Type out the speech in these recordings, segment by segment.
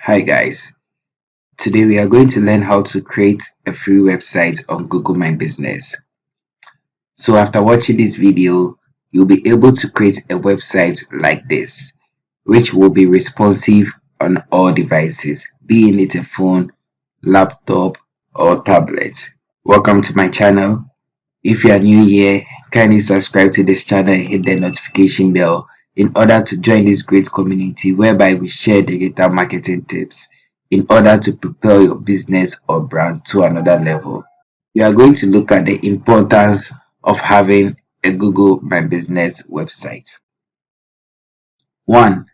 Hi guys, today we are going to learn how to create a free website on Google My Business. So after watching this video, you'll be able to create a website like this, which will be responsive on all devices, be it a phone, laptop, or tablet. Welcome to my channel. If you are new here, kindly subscribe to this channel and hit the notification bell in order to join this great community whereby we share digital marketing tips in order to propel your business or brand to another level. We are going to look at the importance of having a Google My Business website. 1.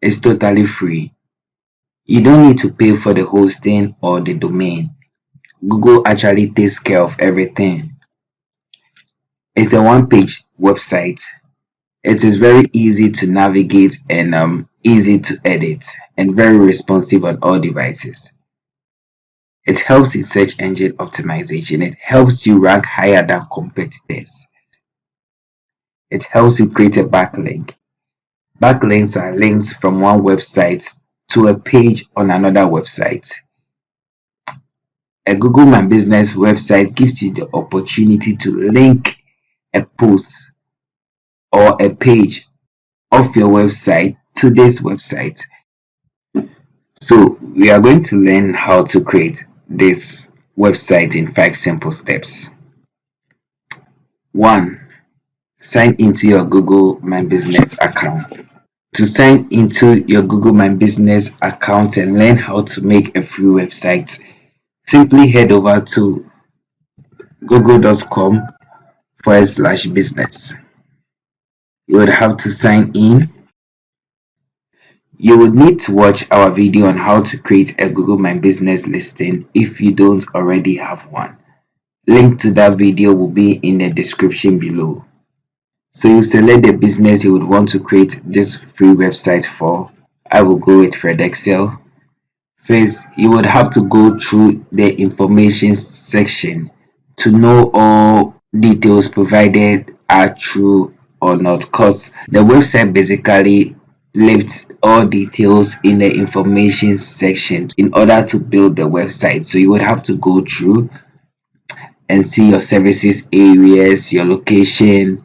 It's totally free. You don't need to pay for the hosting or the domain. Google actually takes care of everything. It's a one-page website. It is very easy to navigate and easy to edit and very responsive on all devices. It helps in search engine optimization. It helps you rank higher than competitors. It helps you create a backlink. Backlinks are links from one website to a page on another website. A Google My Business website gives you the opportunity to link a post or a page of your website to this website. So we are going to learn how to create this website in 5 simple steps. 1. Sign into your Google My Business account. To sign into your Google My Business account and learn how to make a free website, simply head over to google.com/business. You would have to sign in. You would need to watch our video on how to create a Google My Business listing if you don't already have one. Link to that video will be in the description below. So you select the business you would want to create this free website for. I will go with 𝗙𝗹𝗹𝗵. First, you would have to go through the information section to know all details provided are true or not, because the website basically left all details in the information section in order to build the website. So you would have to go through and see your services areas, your location,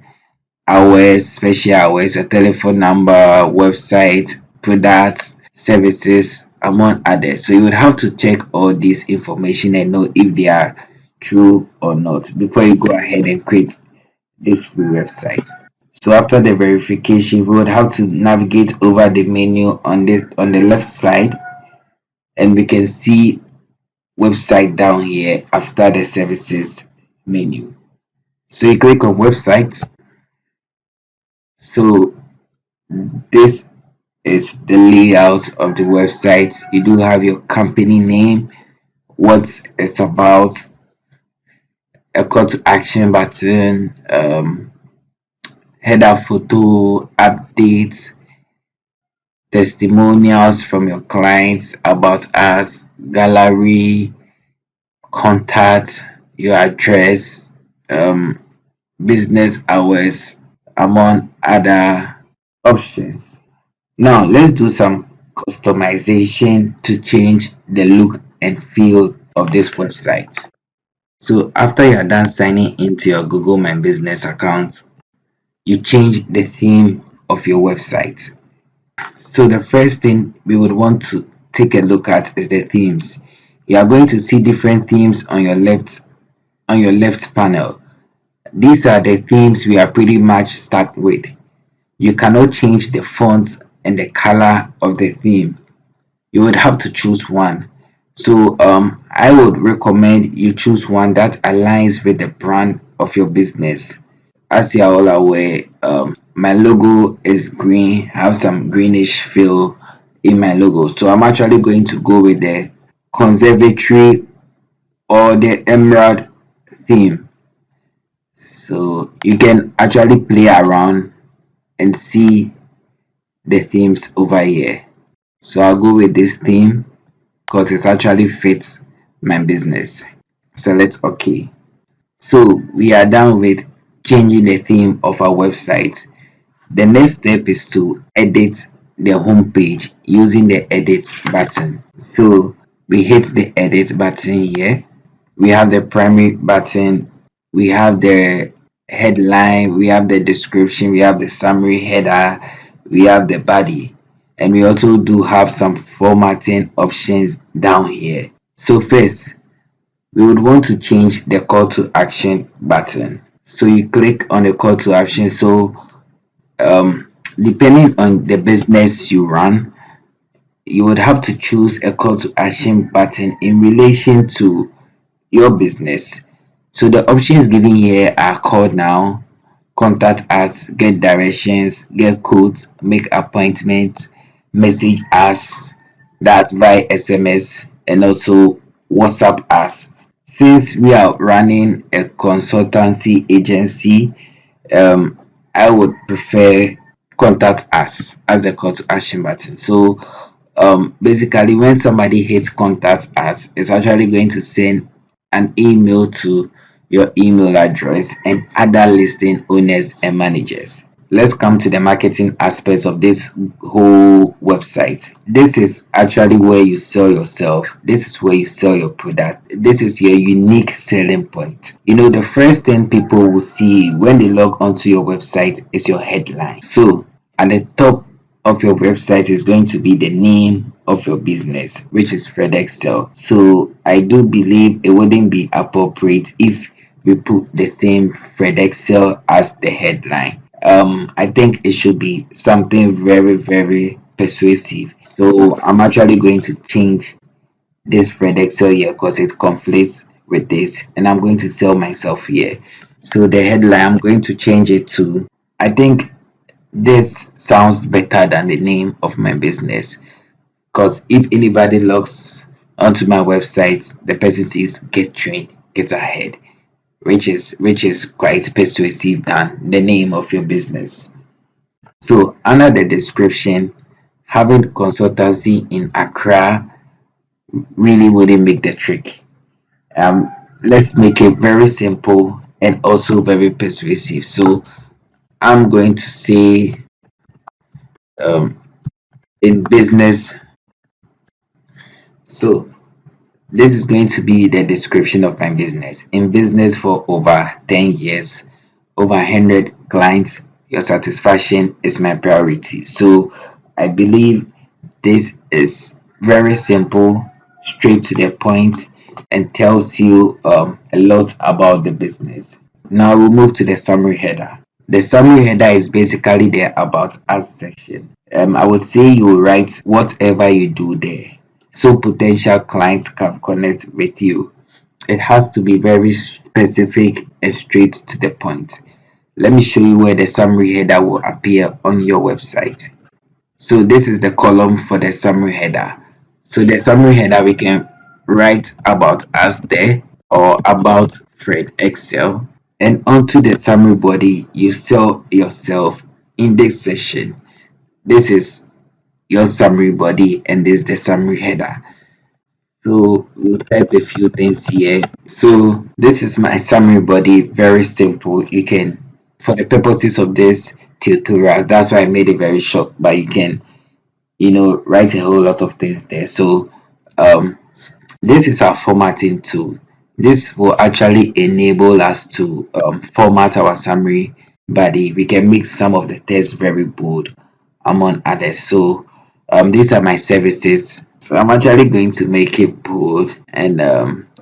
hours, special hours, your telephone number, website, products, services, among others. So you would have to check all this information and know if they are true or not before you go ahead and create this free website. So after the verification, we would have to navigate over the menu on the left side, and we can see website down here after the services menu. So you click on websites. So this is the layout of the website. You do have your company name, what it's about, a call to action button, header photo, updates, testimonials from your clients, about us, gallery, contact, your address, business hours, among other options. Now let's do some customization to change the look and feel of this website. So after you are done signing into your Google My Business account, you change the theme of your website. So the first thing we would want to take a look at is the themes. You are going to see different themes on your left panel. These are the themes we are pretty much stuck with. You cannot change the font and the color of the theme. You would have to choose one. So I would recommend you choose one that aligns with the brand of your business. As you are all aware, my logo is green. I have some greenish feel in my logo, so I'm actually going to go with the conservatory or the emerald theme. So you can actually play around and see the themes over here. So I'll go with this theme because it actually fits my business. Select OK. So we are done with changing the theme of our website. The next step is to edit the home page using the edit button. So we hit the edit button here. We have the primary button, we have the headline, we have the description, we have the summary header, we have the body, and we also do have some formatting options down here. So first, we would want to change the call to action button. So you click on the call to action. So depending on the business you run, you would have to choose a call to action button in relation to your business. So the options given here are call now, contact us, get directions, get quotes, make appointments, message us, that's via SMS, and also WhatsApp us. Since we are running a consultancy agency, I would prefer contact us as the call to action button. So basically when somebody hits contact us, it's actually going to send an email to your email address and other listing owners and managers. Let's come to the marketing aspects of this whole website. This is actually where you sell yourself. This is where you sell your product. This is your unique selling point. You know, the first thing people will see when they log onto your website is your headline. So at the top of your website is going to be the name of your business, which is 𝗙𝗹𝗹𝗁. So I do believe it wouldn't be appropriate if we put the same 𝗙𝗹𝗹𝗁 as the headline. I think it should be something very, very persuasive. So I'm actually going to change this 𝗙𝗹𝗹𝗁 here because it conflicts with this, and I'm going to sell myself here. So the headline, I'm going to change it to, I think this sounds better than the name of my business, because if anybody logs onto my website, the person says get trained, get ahead, which is quite persuasive than the name of your business. So under the description, having consultancy in Accra really wouldn't make the trick. Let's make it very simple and also very persuasive. So I'm going to say um, in business. So this is going to be the description of my business. In business for over 10 years, over 100 clients, your satisfaction is my priority. So I believe this is very simple, straight to the point, and tells you a lot about the business. Now we'll move to the summary header. The summary header is basically the about us section. I would say you write whatever you do there, so potential clients can connect with you. It has to be very specific and straight to the point. Let me show you where the summary header will appear on your website. So this is the column for the summary header. So the summary header, we can write about us there or about 𝗙𝗹𝗹𝗁, and onto the summary body you sell yourself in this section. This is your summary body and this is the summary header. So we'll type a few things here. So this is my summary body, very simple. You can, for the purposes of this tutorial, that's why I made it very short, but you can, write a whole lot of things there. So this is our formatting tool. This will actually enable us to format our summary body. We can make some of the text very bold among others. So these are my services. So I'm actually going to make it bold and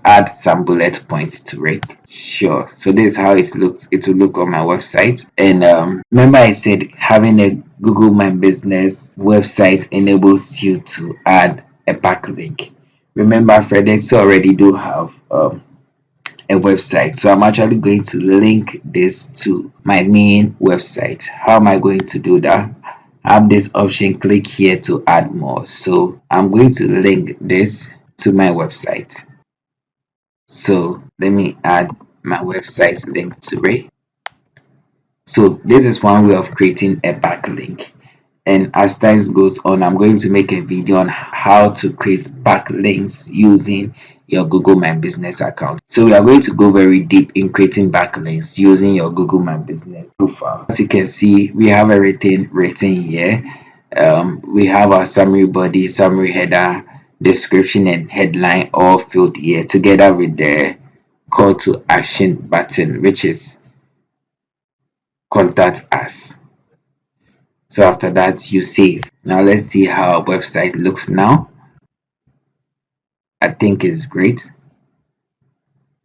add some bullet points to it. Sure. So this is how it looks. It will look on my website. And remember I said having a Google My Business website enables you to add a backlink. Remember, 𝗙𝗹𝗹𝗁 already do have a website, so I'm actually going to link this to my main website. How am I going to do that? I have this option, click here to add more. So I'm going to link this to my website. So let me add my website link to it. So this is one way of creating a backlink. And as time goes on, I'm going to make a video on how to create backlinks using your Google My Business account. So we are going to go very deep in creating backlinks using your Google My Business profile. As you can see, we have everything written here. We have our summary body, summary header, description, and headline all filled here together with the call to action button, which is contact us. So after that, you save. Now let's see how our website looks now. I think it's great.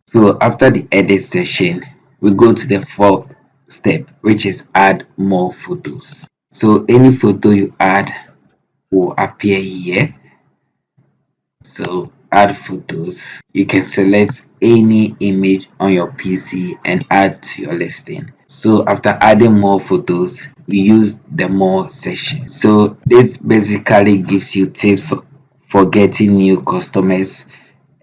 So after the edit session, we go to the fourth step, which is add more photos. So any photo you add will appear here. So add photos. You can select any image on your PC and add to your listing. So after adding more photos, we use the more section. So this basically gives you tips for getting new customers.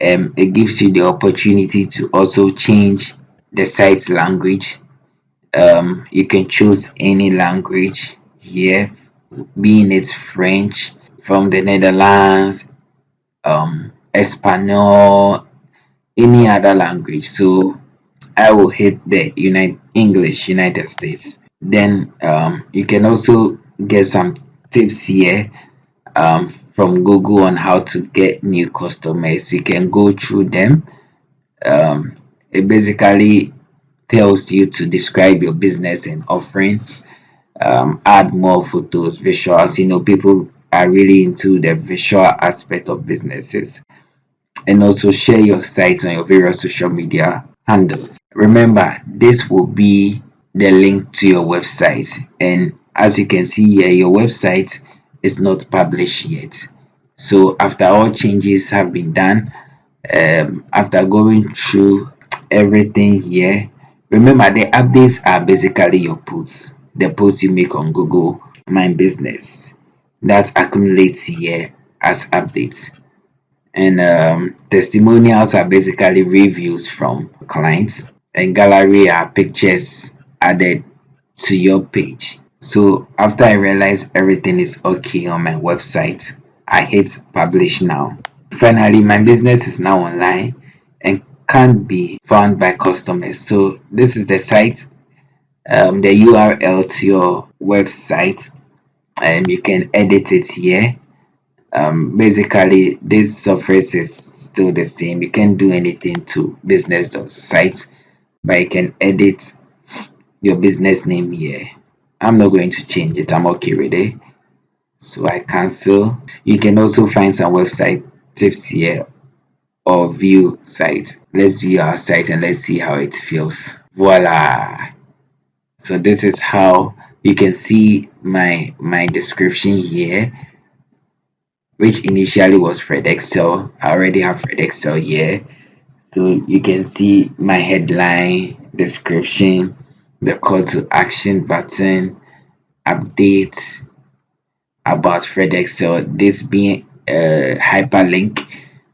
It gives you the opportunity to also change the site's language. You can choose any language here, being it French, from the Netherlands, Espanol, any other language. So I will hit the United States. Then you can also get some tips here from Google on how to get new customers. You can go through them. It basically tells you to describe your business and offerings, add more photos, visuals. People are really into the visual aspect of businesses, and also share your site on your various social media handles. Remember, this will be the link to your website, and as you can see here, your website is not published yet. So after all changes have been done, after going through everything here, remember the updates are basically your posts, the posts you make on Google My Business that accumulates here as updates. And testimonials are basically reviews from clients, and gallery are pictures added to your page. So after I realize everything is okay on my website, I hit publish now. Finally, my business is now online and can be found by customers. So this is the site, the URL to your website, and you can edit it here. Basically, this surface is still the same. You can't do anything to business.site, but you can edit your business name here. I'm not going to change it. I'm okay with it. So I cancel. You can also find some website tips here or view site. Let's view our site and let's see how it feels. Voila. So this is how you can see my description here, which initially was 𝗙𝗹𝗹𝗁. I already have 𝗙𝗹𝗹𝗁 here. So you can see my headline, description, the call to action button, update about 𝗙𝗹𝗹𝗁, this being a hyperlink.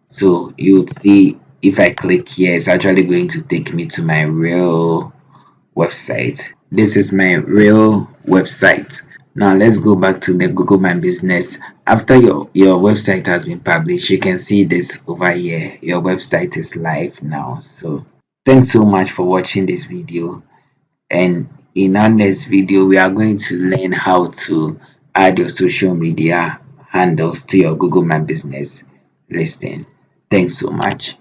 So you'll see if I click here, it's actually going to take me to my real website. This is my real website. Now let's go back to the Google My Business. After your website has been published, you can see this over here. Your website is live now. So thanks so much for watching this video, and in our next video we are going to learn how to add your social media handles to your Google My Business listing. Thanks so much.